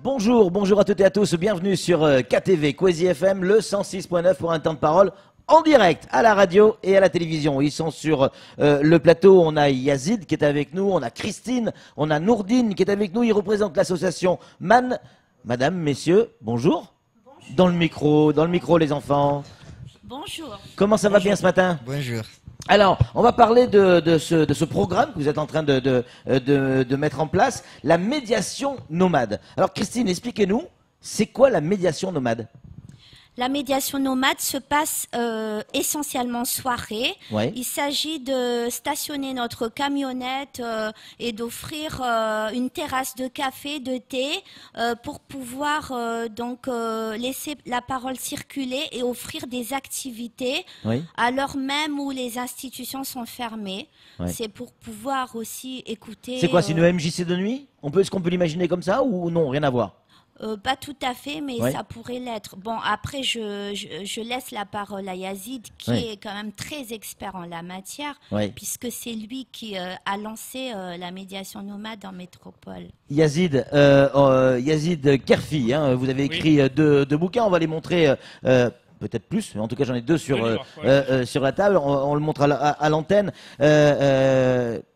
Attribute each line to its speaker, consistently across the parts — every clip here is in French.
Speaker 1: Bonjour, bonjour à toutes et à tous, bienvenue sur KTV, Kwezi FM, le 106.9 pour un temps de parole en direct à la radio et à la télévision. Ils sont sur le plateau, on a Yazid qui est avec nous, on a Christine, on a Nourdine qui est avec nous, ils représentent l'association MAN. Madame, messieurs, bonjour. Bonjour. Dans le micro les enfants.
Speaker 2: Bonjour.
Speaker 1: Comment ça va bien ce matin?
Speaker 3: Bonjour.
Speaker 1: Alors, on va parler de ce programme que vous êtes en train de mettre en place, la médiation nomade. Alors Christine, expliquez-nous, c'est quoi la médiation nomade?
Speaker 2: La médiation nomade se passe essentiellement soirée.
Speaker 1: Ouais.
Speaker 2: Il s'agit de stationner notre camionnette et d'offrir une terrasse de café, de thé pour pouvoir laisser la parole circuler et offrir des activités
Speaker 1: Oui.
Speaker 2: à l'heure même où les institutions sont fermées.
Speaker 1: Ouais.
Speaker 2: C'est pour pouvoir aussi écouter.
Speaker 1: C'est quoi, c'est une MJC de nuit? Est-ce qu'on peut l'imaginer comme ça ou non, rien à voir?
Speaker 2: Pas tout à fait, mais
Speaker 1: Ouais.
Speaker 2: ça pourrait l'être. Bon, après, je laisse la parole à Yazid, qui
Speaker 1: Ouais.
Speaker 2: est quand même très expert en la matière,
Speaker 1: Ouais.
Speaker 2: puisque c'est lui qui a lancé la médiation nomade en métropole.
Speaker 1: Yazid Kerfi, hein, vous avez écrit deux bouquins, on va les montrer peut-être plus, mais en tout cas j'en ai deux sur la table, on le montre à l'antenne.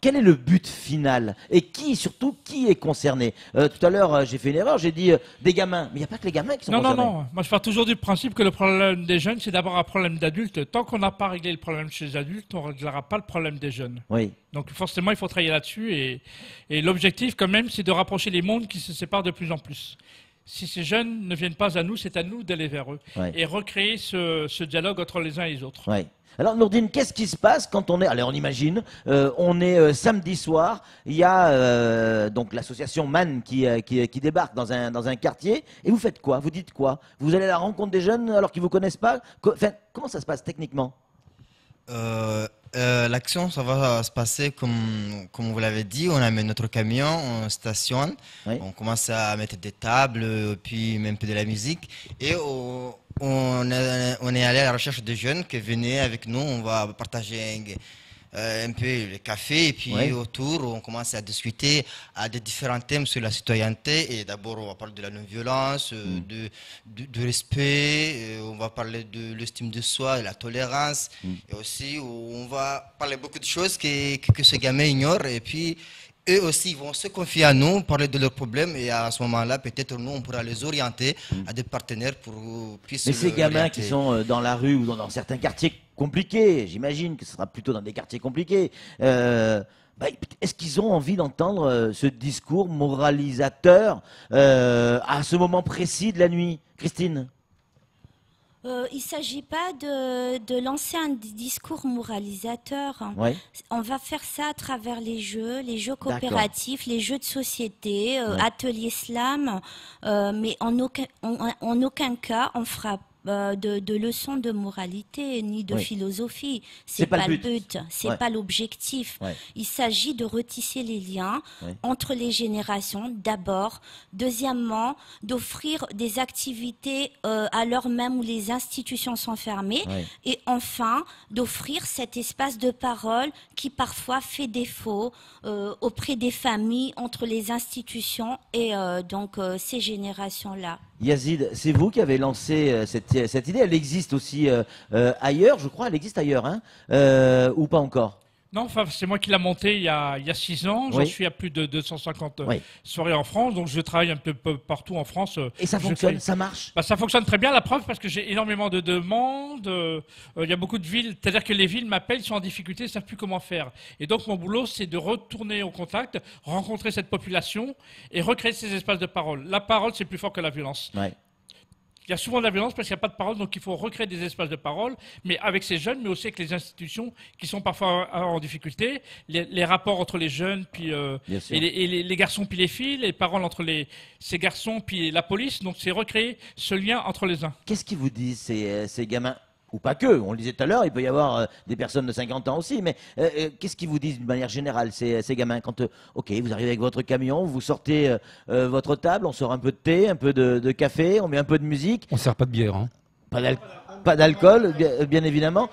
Speaker 1: Quel est le but final et surtout qui est concerné? Tout à l'heure j'ai fait une erreur, j'ai dit des gamins, mais il n'y a pas que les gamins qui sont concernés.
Speaker 4: Non. Moi, je pars toujours du principe que le problème des jeunes, c'est d'abord un problème d'adultes. Tant qu'on n'a pas réglé le problème chez les adultes, on ne réglera pas le problème des jeunes.
Speaker 1: Oui.
Speaker 4: Donc, forcément, il faut travailler là-dessus. Et l'objectif, quand même, c'est de rapprocher les mondes qui se séparent de plus en plus. Si ces jeunes ne viennent pas à nous, c'est à nous d'aller vers eux.
Speaker 1: Ouais.
Speaker 4: Et recréer ce dialogue entre les uns et les autres.
Speaker 1: Ouais. Alors Nourdine, qu'est-ce qui se passe quand on est, allez on imagine, on est samedi soir, il y a donc l'association MAN qui débarque dans un quartier, et vous faites quoi? Vous dites quoi? Vous allez à la rencontre des jeunes alors qu'ils vous connaissent pas? Enfin, comment ça se passe techniquement?
Speaker 3: L'action, ça va se passer comme vous l'avez dit. On amène notre camion, on stationne,
Speaker 1: Oui.
Speaker 3: on commence à mettre des tables, puis même un peu de la musique. Et on est allé à la recherche de jeunes qui venaient avec nous. On va partager un peu le café. Et puis
Speaker 1: Oui.
Speaker 3: autour, on commence à discuter à des différents thèmes sur la citoyenneté. Et d'abord, on va parler de la non-violence, du respect. On va parler de l'estime de soi, de la tolérance. Et aussi, on va parler beaucoup de choses que ces gamins ignorent. Et puis, eux aussi vont se confier à nous, parler de leurs problèmes. Et à ce moment-là, peut-être nous, on pourra les orienter à des parteinaires pour qu'ils puissent.
Speaker 1: Mais ces gamins
Speaker 3: orienter.
Speaker 1: qui sont dans la rue ou dans certains quartiers compliqués, j'imagine que ce sera plutôt dans des quartiers compliqués, est-ce qu'ils ont envie d'entendre ce discours moralisateur à ce moment précis de la nuit? Christine?
Speaker 2: Il ne s'agit pas de lancer un discours moralisateur.
Speaker 1: Ouais.
Speaker 2: On va faire ça à travers les jeux coopératifs, les jeux de société, ateliers slam, mais en aucun cas on fera de leçons de moralité ni de philosophie. C'est pas le but, c'est pas l'objectif.
Speaker 1: Ouais.
Speaker 2: Il s'agit de retisser les liens entre les générations d'abord. Deuxièmement, d'offrir des activités à l'heure même où les institutions sont fermées.
Speaker 1: Ouais.
Speaker 2: Et enfin, d'offrir cet espace de parole qui parfois fait défaut auprès des familles, entre les institutions et ces générations-là.
Speaker 1: Yazid, c'est vous qui avez lancé cette idée. Elle existe aussi ailleurs, je crois. Elle existe ailleurs, hein, ou pas encore?
Speaker 4: Non, enfin, c'est moi qui l'ai monté il y a 6 ans. J'en suis à plus de 250 soirées en France. Donc, je travaille un peu partout en France.
Speaker 1: Et ça fonctionne, ça marche?
Speaker 4: Ça fonctionne très bien, la preuve, parce que j'ai énormément de demandes. Il y a beaucoup de villes, c'est-à-dire que les villes m'appellent, sont en difficulté, ne savent plus comment faire. Et donc, mon boulot, c'est de retourner au contact, rencontrer cette population et recréer ces espaces de parole. La parole, c'est plus fort que la violence.
Speaker 1: Ouais.
Speaker 4: Il y a souvent de la violence parce qu'il n'y a pas de parole, donc il faut recréer des espaces de parole, mais avec ces jeunes, mais aussi avec les institutions qui sont parfois en difficulté, les rapports entre les jeunes puis, et les garçons puis les filles, les paroles entre ces garçons puis la police, donc c'est recréer ce lien entre les uns.
Speaker 1: Qu'est-ce qu'ils vous disent, ces gamins? Ou pas que, on le disait tout à l'heure, il peut y avoir des personnes de 50 ans aussi, mais qu'est-ce qu'ils vous disent d'une manière générale, ces gamins, quand ok, vous arrivez avec votre camion, vous sortez votre table, on sort un peu de thé, un peu de café, on met un peu de musique.
Speaker 5: On sert pas de bière, hein.
Speaker 1: Pas d'alcool, bien évidemment.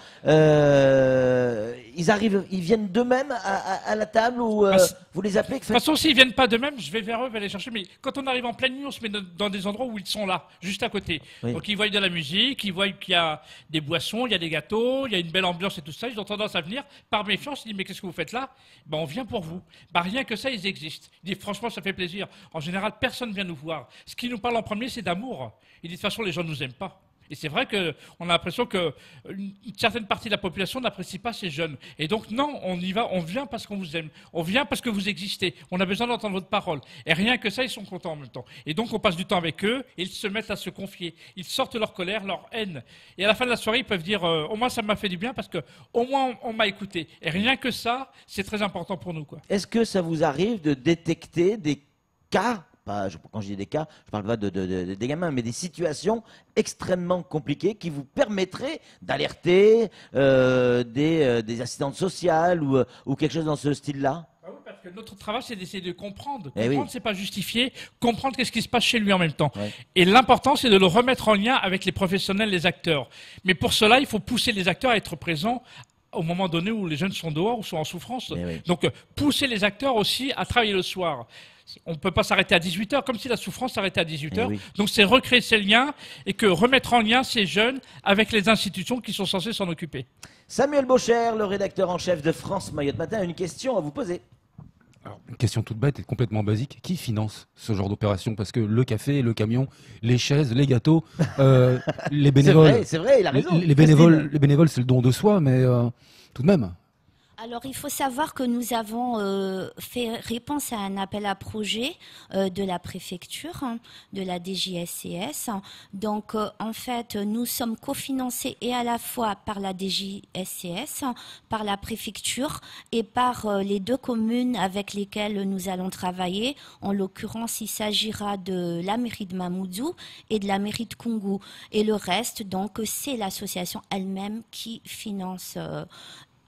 Speaker 1: ils viennent d'eux-mêmes à la table ou vous les appelez?
Speaker 4: De toute façon, s'ils viennent pas d'eux-mêmes, je vais vers eux, je vais les chercher. Mais quand on arrive en pleine nuit, on se met dans des endroits où ils sont là, juste à côté.
Speaker 1: Oui.
Speaker 4: Donc ils voient de la musique, ils voient qu'il y a des boissons, il y a des gâteaux, il y a une belle ambiance et tout ça. Ils ont tendance à venir par méfiance. Ils disent mais qu'est-ce que vous faites là? Ben on vient pour vous. Ben rien que ça, ils existent. Ils disent franchement, ça fait plaisir. En général, personne vient nous voir. Ce qui nous parle en premier, c'est d'amour. Ils disent de toute façon, les gens nous aiment pas. Et c'est vrai qu'on a l'impression qu'une certaine partie de la population n'apprécie pas ces jeunes. Et donc, non, on y va, on vient parce qu'on vous aime. On vient parce que vous existez. On a besoin d'entendre votre parole. Et rien que ça, ils sont contents en même temps. Et donc, on passe du temps avec eux et ils se mettent à se confier. Ils sortent leur colère, leur haine. Et à la fin de la soirée, ils peuvent dire au moins, ça m'a fait du bien parce qu'au moins, on m'a écouté. Et rien que ça, c'est très important pour nous, quoi.
Speaker 1: Est-ce que ça vous arrive de détecter des cas? Quand je dis des cas, je parle pas des gamins, mais des situations extrêmement compliquées qui vous permettraient d'alerter des assistantes sociales ou quelque chose dans ce style-là?
Speaker 4: Ah oui, parce que notre travail, c'est d'essayer de comprendre.
Speaker 1: Eh
Speaker 4: Comprendre,
Speaker 1: oui.
Speaker 4: c'est pas justifier. Comprendre qu'est-ce qui se passe chez lui en même temps.
Speaker 1: Ouais.
Speaker 4: Et l'important, c'est de le remettre en lien avec les professionnels, les acteurs. Mais pour cela, il faut pousser les acteurs à être présents au moment donné où les jeunes sont dehors ou sont en souffrance.
Speaker 1: Eh oui.
Speaker 4: Donc, pousser les acteurs aussi à travailler le soir. On ne peut pas s'arrêter à 18h, comme si la souffrance s'arrêtait à 18h.
Speaker 1: Eh oui.
Speaker 4: Donc, c'est recréer ces liens et que remettre en lien ces jeunes avec les institutions qui sont censées s'en occuper.
Speaker 1: Samuel Baucher, le rédacteur en chef de France Mayotte Matin, a une question à vous poser.
Speaker 5: Alors, une question toute bête et complètement basique. Qui finance ce genre d'opération? Parce que le café, le camion, les chaises, les gâteaux, les bénévoles.
Speaker 1: C'est vrai, il a raison.
Speaker 5: Les bénévoles, c'est le don de soi, mais tout de même.
Speaker 2: Alors, il faut savoir que nous avons fait réponse à un appel à projet de la préfecture, de la DGSCS. Donc, en fait, nous sommes cofinancés et à la fois par la DGSCS, par la préfecture et par les deux communes avec lesquelles nous allons travailler. En l'occurrence, il s'agira de la mairie de Mamoudzou et de la mairie de Koungou. Et le reste, donc, c'est l'association elle-même qui finance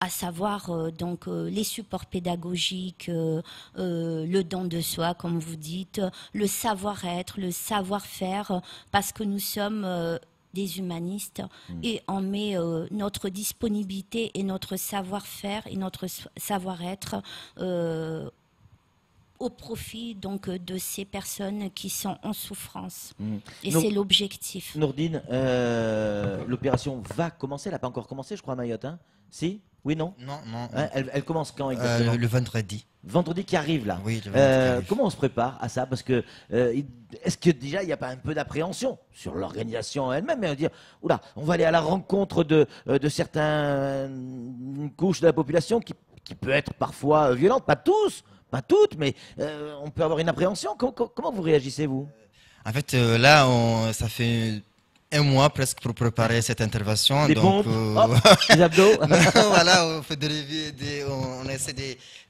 Speaker 2: à savoir les supports pédagogiques, le don de soi, comme vous dites, le savoir-être, le savoir-faire, parce que nous sommes des humanistes et on met notre disponibilité et notre savoir-faire et notre savoir-être au profit donc de ces personnes qui sont en souffrance. Et c'est l'objectif.
Speaker 1: Nourdine, l'opération va commencer, elle n'a pas encore commencé, je crois, à Mayotte, hein? Si? Oui, non?
Speaker 3: Non, non.
Speaker 1: Hein, elle commence quand exactement?
Speaker 3: Le vendredi.
Speaker 1: Vendredi qui arrive là.
Speaker 3: Oui, le vendredi qui arrive.
Speaker 1: Comment on se prépare à ça? Parce que est-ce que déjà il n'y a pas un peu d'appréhension sur l'organisation elle-même, mais on va dire oula, on va aller à la rencontre de certaines couches de la population qui peut être parfois violente, pas tous, pas toutes, mais on peut avoir une appréhension. Comment vous réagissez vous?
Speaker 3: En fait, là, ça fait un mois presque pour préparer cette intervention.
Speaker 1: Des
Speaker 3: donc,
Speaker 1: pompes, des abdos.
Speaker 3: voilà, on fait on essaie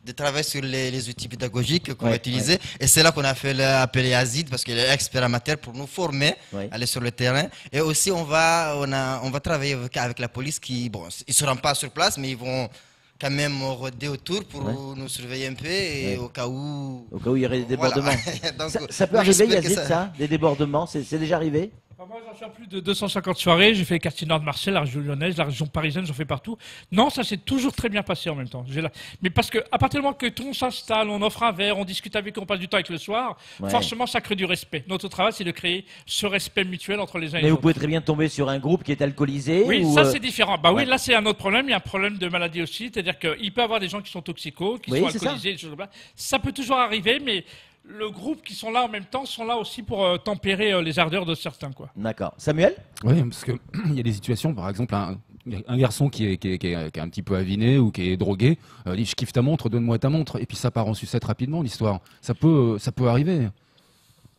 Speaker 3: de travailler sur les outils pédagogiques qu'on va utiliser. Et c'est là qu'on a fait appel à Yazid parce qu'il est expert en matière pour nous former, aller sur le terrain. Et aussi, on va travailler avec la police qui, bon, ils ne seront pas sur place, mais ils vont quand même rôder autour pour nous surveiller un peu et au cas où...
Speaker 1: Au cas où il y aurait des débordements.
Speaker 3: Voilà. Donc,
Speaker 1: ça peut arriver, Yazid, ça? Des débordements, c'est déjà arrivé?
Speaker 4: Moi, j'en suis à plus de 250 soirées. J'ai fait le quartier nord de Marseille, la région lyonnaise, la région parisienne, j'en fais partout. Non, ça s'est toujours très bien passé en même temps. Mais parce que à partir du moment que tout le monde s'installe, on offre un verre, on discute avec eux, on passe du temps avec le soir, forcément, ça crée du respect. Notre travail, c'est de créer ce respect mutuel entre les uns et les autres.
Speaker 1: Mais vous pouvez très bien tomber sur un groupe qui est alcoolisé.
Speaker 4: Oui, ça c'est différent. Bah oui, là c'est un autre problème. Il y a un problème de maladie aussi, c'est-à-dire qu'il peut y avoir des gens qui sont toxicos, qui sont alcoolisés, des choses comme ça. Ça peut toujours arriver, mais le groupe qui sont là en même temps sont là aussi pour tempérer les ardeurs de certains, quoi.
Speaker 1: D'accord. Samuel?
Speaker 5: Oui, parce qu'il y a des situations, par exemple, un garçon qui est un petit peu aviné ou qui est drogué, dit je kiffe ta montre, donne-moi ta montre, et puis ça part en sucette rapidement l'histoire. Ça peut arriver.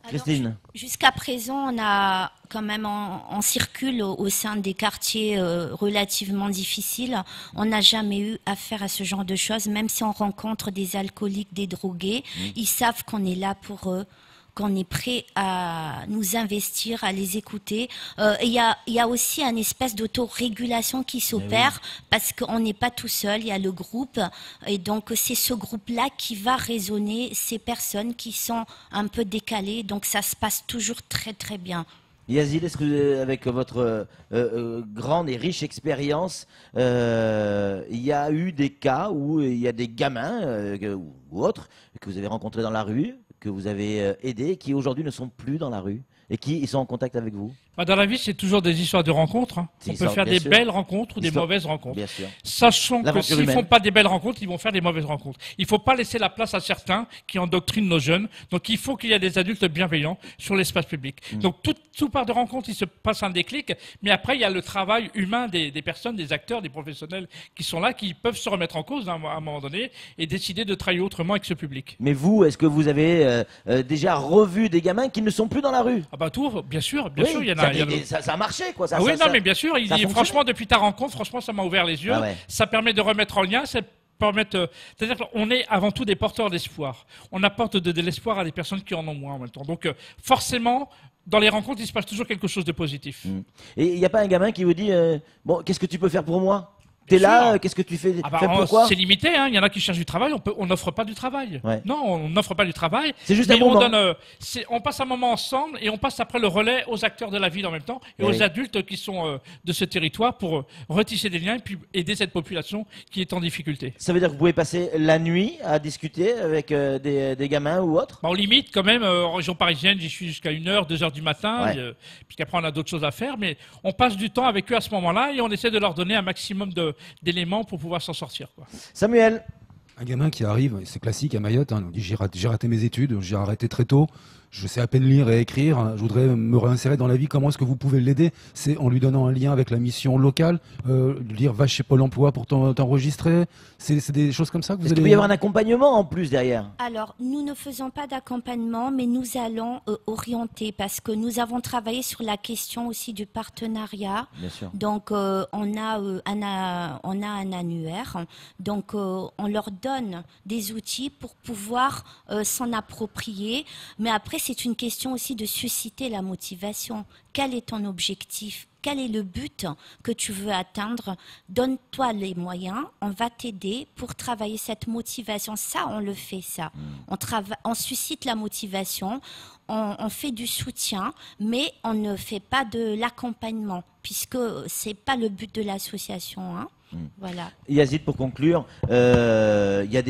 Speaker 1: Christine.
Speaker 2: Jusqu'à présent, on a quand même on circule au sein des quartiers relativement difficiles. On n'a jamais eu affaire à ce genre de choses, même si on rencontre des alcooliques, des drogués. Ils savent qu'on est là pour eux, qu'on est prêt à nous investir, à les écouter. Il y a aussi une espèce d'autorégulation qui s'opère parce qu'on n'est pas tout seul, il y a le groupe. Et donc, c'est ce groupe-là qui va raisonner ces personnes qui sont un peu décalées. Donc, ça se passe toujours très, très bien.
Speaker 1: Yazid, est-ce que avec votre grande et riche expérience, il y a eu des cas où il y a des gamins ou autres que vous avez rencontrés dans la rue, que vous avez aidés, qui aujourd'hui ne sont plus dans la rue et qui sont en contact avec vous?
Speaker 4: Dans la vie, c'est toujours des histoires de rencontres. Hein. On peut faire des belles rencontres ou des mauvaises rencontres. Sachant que s'ils ne font pas des belles rencontres, ils vont faire des mauvaises rencontres. Il ne faut pas laisser la place à certains qui endoctrinent nos jeunes. Donc il faut qu'il y ait des adultes bienveillants sur l'espace public. Donc tout part de rencontre, il se passe un déclic. Mais après, il y a le travail humain des personnes, des acteurs, des professionnels qui sont là, qui peuvent se remettre en cause à un moment donné et décider de travailler autrement avec ce public.
Speaker 1: Mais vous, est-ce que vous avez déjà revu des gamins qui ne sont plus dans la rue?
Speaker 4: Ah bah tout, bien sûr, il y en a.
Speaker 1: Ça a marché, quoi.
Speaker 4: Non, mais bien sûr. Franchement, depuis ta rencontre, franchement, ça m'a ouvert les yeux. Ça permet de remettre en lien. C'est-à-dire qu'on est avant tout des porteurs d'espoir. On apporte de l'espoir à des personnes qui en ont moins en même temps. Donc, forcément, dans les rencontres, il se passe toujours quelque chose de positif.
Speaker 1: Et il n'y a pas un gamin qui vous dit bon, qu'est-ce que tu peux faire pour moi? T'es là, qu'est-ce que tu fais? Pourquoi?
Speaker 4: C'est limité, hein. Il y en a qui cherchent du travail, on n'offre pas du travail. Non, on n'offre pas du travail.
Speaker 1: C'est juste un moment.
Speaker 4: On passe un moment ensemble et on passe après le relais aux acteurs de la ville en même temps et aux adultes qui sont de ce territoire pour retisser des liens et puis aider cette population qui est en difficulté.
Speaker 1: Ça veut dire que vous pouvez passer la nuit à discuter avec des gamins ou autres?
Speaker 4: On limite quand même, en région parisienne, j'y suis jusqu'à 1h, 2h du matin, puisqu'après on a d'autres choses à faire, mais on passe du temps avec eux à ce moment-là et on essaie de leur donner un maximum d'éléments pour pouvoir s'en sortir, quoi.
Speaker 1: Samuel.
Speaker 5: Un gamin qui arrive, c'est classique à Mayotte, hein, j'ai raté mes études, j'ai arrêté très tôt, je sais à peine lire et écrire, hein, je voudrais me réinsérer dans la vie, comment est-ce que vous pouvez l'aider? C'est en lui donnant un lien avec la mission locale, dire va chez Pôle emploi pour t'enregistrer, c'est des choses comme ça que vous allez...
Speaker 1: Est-ce qu'il peut y avoir un accompagnement en plus derrière?
Speaker 2: Alors, nous ne faisons pas d'accompagnement, mais nous allons orienter parce que nous avons travaillé sur la question aussi du partenariat.
Speaker 1: Bien sûr.
Speaker 2: Donc, on a un annuaire. Donc, on leur donne des outils pour pouvoir s'en approprier. Mais après, c'est une question aussi de susciter la motivation. Quel est ton objectif? Quel est le but que tu veux atteindre? Donne-toi les moyens, on va t'aider pour travailler cette motivation. Ça, on le fait, ça. On suscite la motivation, on fait du soutien, mais on ne fait pas de l'accompagnement, puisque c'est pas le but de l'association, hein. Voilà.
Speaker 1: Yazid, pour conclure, il y a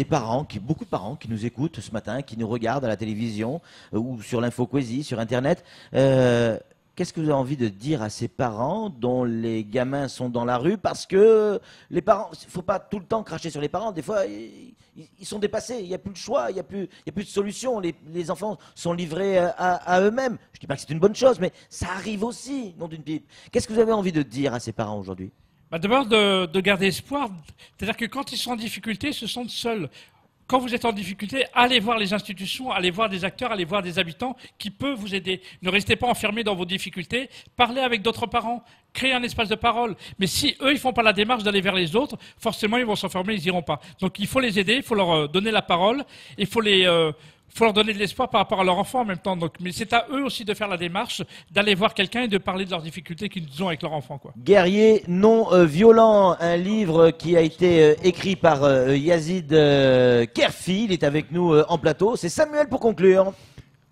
Speaker 1: beaucoup de parents qui nous écoutent ce matin, qui nous regardent à la télévision ou sur l'Infoquesie, sur Internet. Qu'est-ce que vous avez envie de dire à ces parents dont les gamins sont dans la rue? Parce que les parents, il ne faut pas tout le temps cracher sur les parents. Des fois, ils sont dépassés. Il n'y a plus de choix, il n'y a plus de solution. Les enfants sont livrés à eux-mêmes. Je ne dis pas que c'est une bonne chose, mais ça arrive aussi, nom d'une pipe. Qu'est-ce que vous avez envie de dire à ces parents aujourd'hui?
Speaker 4: D'abord, de garder espoir. C'est-à-dire que quand ils sont en difficulté, ils se sentent seuls. Quand vous êtes en difficulté, allez voir les institutions, allez voir des acteurs, allez voir des habitants qui peuvent vous aider. Ne restez pas enfermés dans vos difficultés. Parlez avec d'autres parents. Créez un espace de parole. Mais si eux, ils font pas la démarche d'aller vers les autres, forcément, ils vont s'enfermer, ils iront pas. Donc, il faut les aider, il faut leur donner la parole, il faut leur donner de l'espoir par rapport à leur enfant en même temps. Donc, mais c'est à eux aussi de faire la démarche, d'aller voir quelqu'un et de parler de leurs difficultés qu'ils ont avec leur enfant, quoi.
Speaker 1: Guerrier non violent, un livre qui a été écrit par Yazid Kerfi. Il est avec nous en plateau. C'est Samuel pour conclure.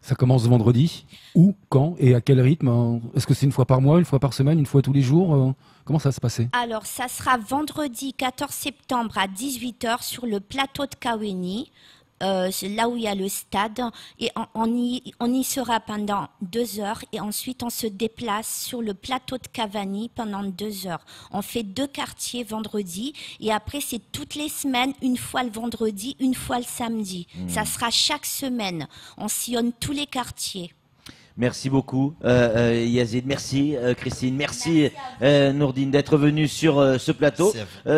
Speaker 5: Ça commence vendredi. Où, quand et à quel rythme? Est-ce que c'est une fois par mois, une fois par semaine, une fois tous les jours? Comment ça va se passer?
Speaker 2: Alors, ça sera vendredi 14 septembre à 18h sur le plateau de Kaweni. C'est là où il y a le stade, et on y sera pendant 2 heures, et ensuite on se déplace sur le plateau de Cavani pendant 2 heures. On fait 2 quartiers vendredi, et après c'est toutes les semaines, une fois le vendredi, une fois le samedi. Ça sera chaque semaine. On sillonne tous les quartiers.
Speaker 1: Merci beaucoup Yazid, merci Christine, merci Nourdine d'être venue sur ce plateau,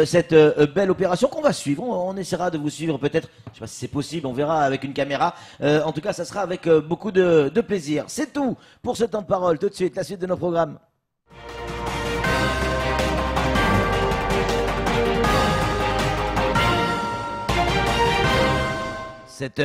Speaker 1: cette belle opération qu'on va suivre, on essaiera de vous suivre peut-être, je ne sais pas si c'est possible, on verra avec une caméra, en tout cas ça sera avec beaucoup de plaisir. C'est tout pour ce temps de parole, tout de suite la suite de nos programmes. 7h.